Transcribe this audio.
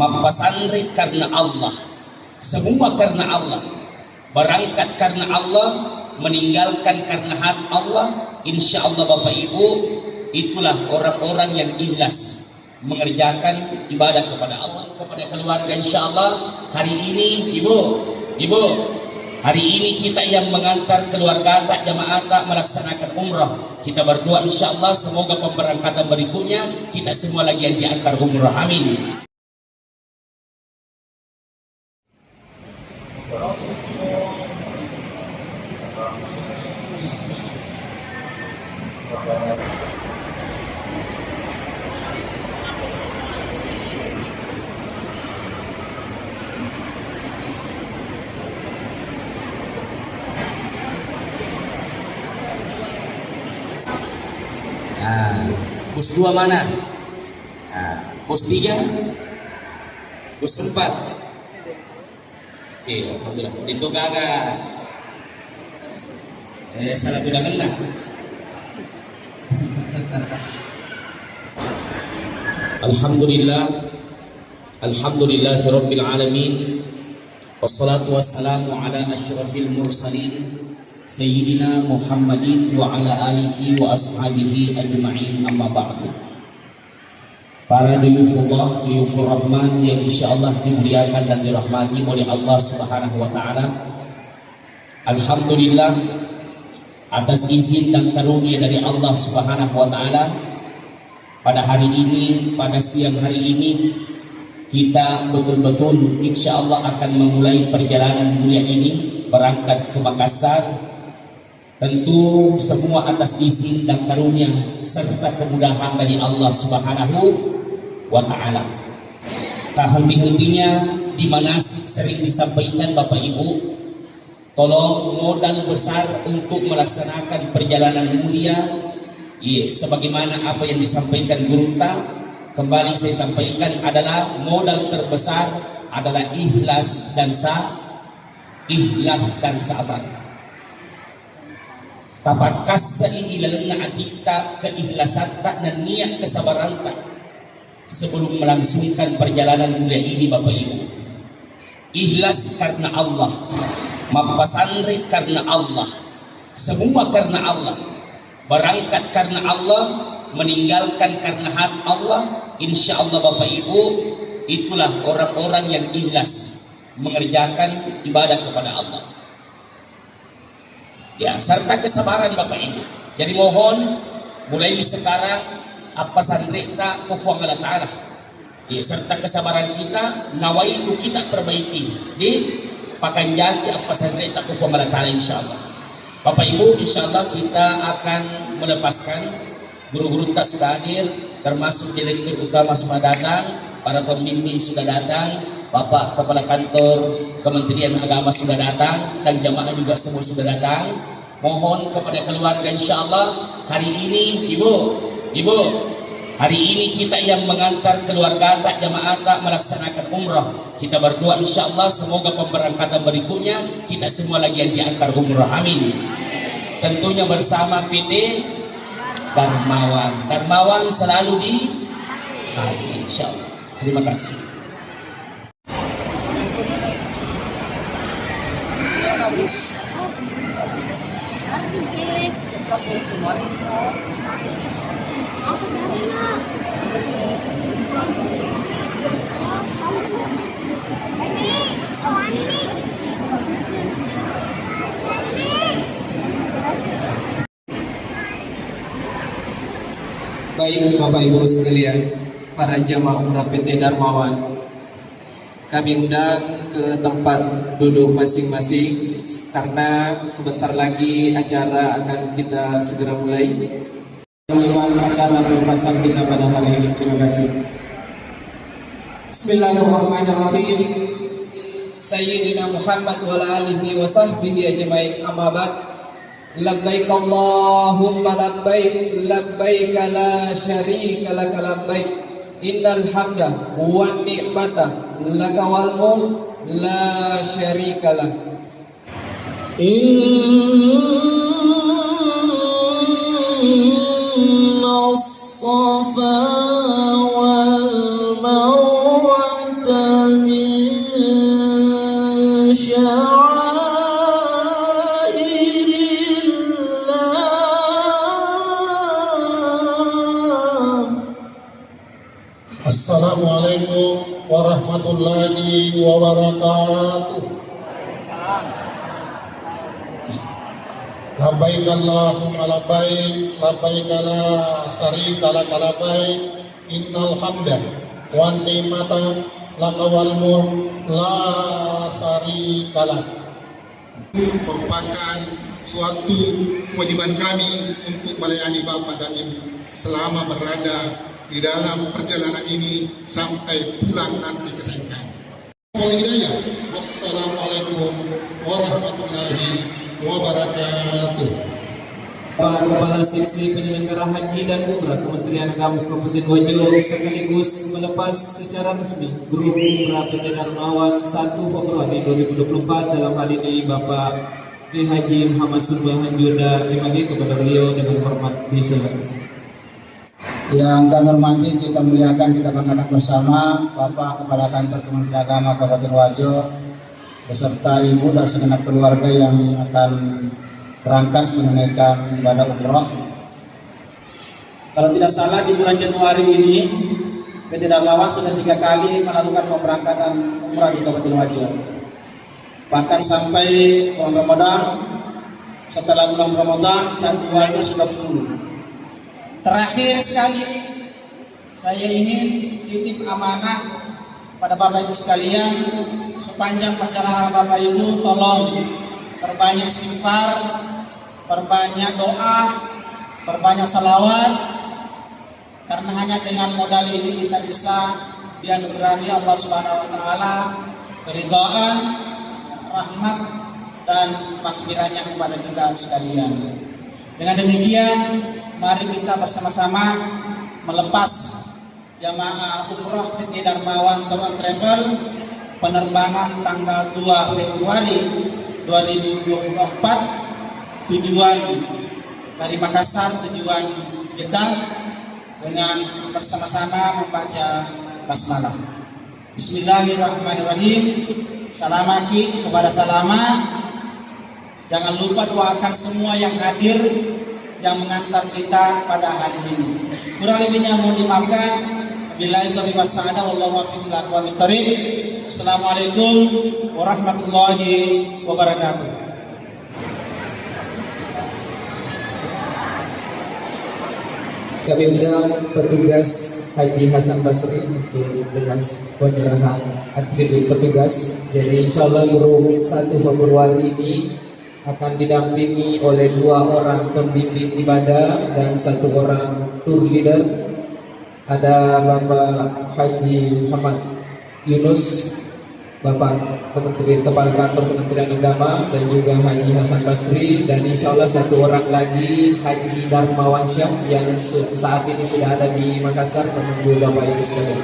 Mapasantren karena Allah, semua karena Allah, berangkat karena Allah, meninggalkan karena hati Allah. Insya Allah Bapak Ibu, itulah orang-orang yang ikhlas mengerjakan ibadah kepada Allah, kepada keluarga. Insya Allah hari ini Ibu, hari ini kita yang mengantar keluarga tak jamaah tak melaksanakan umrah. Kita berdoa insya Allah semoga pemberangkatan berikutnya kita semua lagi yang diantar umrah. Amin. Pos 2 mana? Pos 3, pos 4. Oke, alhamdulillah. Itu kagak. Salah tidak kena. Alhamdulillah, alhamdulillahirabbil alamin. Wassalatu wassalamu ala asyrafil mursalin Sayyidina Muhammadin wa ala alihi wa ashabihi ajma'in, amma ba'du. Para duyufullah, duyufur rahman yang insyaallah dimuliakan dan dirahmati oleh Allah Subhanahu wa taala. Alhamdulillah atas izin dan karunia dari Allah Subhanahu wa taala, pada hari ini, pada siang hari ini kita betul-betul insyaallah akan memulai perjalanan mulia ini berangkat ke Makassar. Tentu semua atas izin dan karunia serta kemudahan dari Allah Subhanahu wa taala. Tak henti-hentinya di manasik sering disampaikan Bapak Ibu, tolong modal besar untuk melaksanakan perjalanan mulia, sebagaimana apa yang disampaikan Guru Ta, kembali saya sampaikan adalah modal terbesar adalah ikhlas dan sabar. Tapakkasai ilalna atikta, keikhlasan tak dan niat kesabaran tak sebelum melangsungkan perjalanan mulia ini Bapak Ibu. Ikhlas karena Allah, mapasantren karena Allah, semua karena Allah, berangkat karena Allah, meninggalkan karena hati Allah. Insya Allah Bapak Ibu, itulah orang-orang yang ikhlas mengerjakan ibadah kepada Allah. Ya, serta kesabaran Bapak Ibu. Jadi mohon mulai sekarang apa sandrita kufu Allah Ta'ala, ya, serta kesabaran kita nawaitu kita perbaiki di pakanjaki apa sandrita kufu Allah Ta'ala insyaallah. Bapak Ibu, insyaallah kita akan melepaskan guru-guru tak sudah hadir, termasuk direktur utama sudah datang, para pembimbing sudah datang, Bapak Kepala Kantor Kementerian Agama sudah datang, dan jamaah juga semua sudah datang. Mohon kepada keluarga insyaallah hari ini Ibu, hari ini kita yang mengantar keluarga tak jamaah tak melaksanakan umrah. Kita berdoa insyaallah semoga pemberangkatan berikutnya kita semua lagi yang diantar umrah. Amin. Tentunya bersama PT Darmawan selalu di hati insyaallah. Terima kasih. Baik Bapak Ibu sekalian, para jamaah umrah PT Darmawan, kami undang ke tempat duduk masing-masing karena sebentar lagi acara akan kita segera mulai. Memang acara pelepasan kita pada hari ini. Terima kasih. Bismillahirrahmanirrahim. Sayyidina Muhammad wa alihi wa sahbihi ajma'in, amma ba'd. Labbaik Allahumma labbaik, labbaik la syarika laka labbaik, innal hamda wan ni'mata laka wal mulk la syarika lak. Inna as-safa wal marwata warahmatullahi wabarakatuh. Labbaik Allahumma labbaik, labbaik la syarika lak labbaik, innal hamda wan ni'mata laka wal mulk la syarika lak. Merupakan suatu kewajiban kami untuk melayani Bapak dan Ibu selama berada di dalam perjalanan ini sampai pulang nanti ke Sengkang. Wassalamualaikum warahmatullahi wabarakatuh. Pak Kepala Seksi Penyelenggara Haji dan Umrah Kementerian Agama Kabupaten Wajo sekaligus melepas secara resmi grup Umrah PT Darmawan 1 Februari 2024 dalam hal ini Bapak Kiai Haji Muhammad Sulbahan Joda MAG kepada beliau dengan hormat disilakan. Yang kami hormati, kita muliakan, kita banggakan bersama Bapak Kepala Kantor Kementerian Agama Kabupaten Wajo beserta ibu dan segenap keluarga yang akan berangkat menunaikan ibadah umroh. Kalau tidak salah di bulan Januari ini PT Darmawan sudah 3 kali melakukan pemberangkatan umrah di Kabupaten Wajo. Bahkan sampai bulan Ramadan, setelah bulan Ramadan jadwalnya sudah full. Terakhir sekali saya ingin titip amanah pada Bapak Ibu sekalian, sepanjang perjalanan Bapak Ibu tolong perbanyak istighfar, perbanyak doa, perbanyak salawat, karena hanya dengan modal ini kita bisa dianugerahi Allah Subhanahu wa taala keridhaan, rahmat dan maghfirahnya kepada kita sekalian. Dengan demikian, mari kita bersama-sama melepas jamaah umroh PT Darmawan Tour and Travel penerbangan tanggal 2 Februari 2024 tujuan dari Makassar tujuan Jeddah dengan bersama-sama membaca basmalah. Bismillahirrahmanirrahim. Salamaki kepada salama. Jangan lupa doakan semua yang hadir yang mengantar kita pada hari ini. Kurang lebihnya mohon dimaafkan. Billahi taufiq wassadah wallahu muwaffiq ila aqwamit thoriq. Assalamualaikum warahmatullahi wabarakatuh. Kami undang petugas Haji Hasan Basri untuk tugas penyerahan atribut petugas. Jadi insya Allah grup 1 Februari ini akan didampingi oleh 2 orang pembimbing ibadah dan 1 orang tour leader. Ada Bapak Haji Muhammad Yunus, Bapak Kepala Kantor Kementerian Agama, dan juga Haji Hasan Basri, dan insya Allah 1 orang lagi Haji Darmawan Syah yang saat ini sudah ada di Makassar menunggu Bapak Ibu sekalian.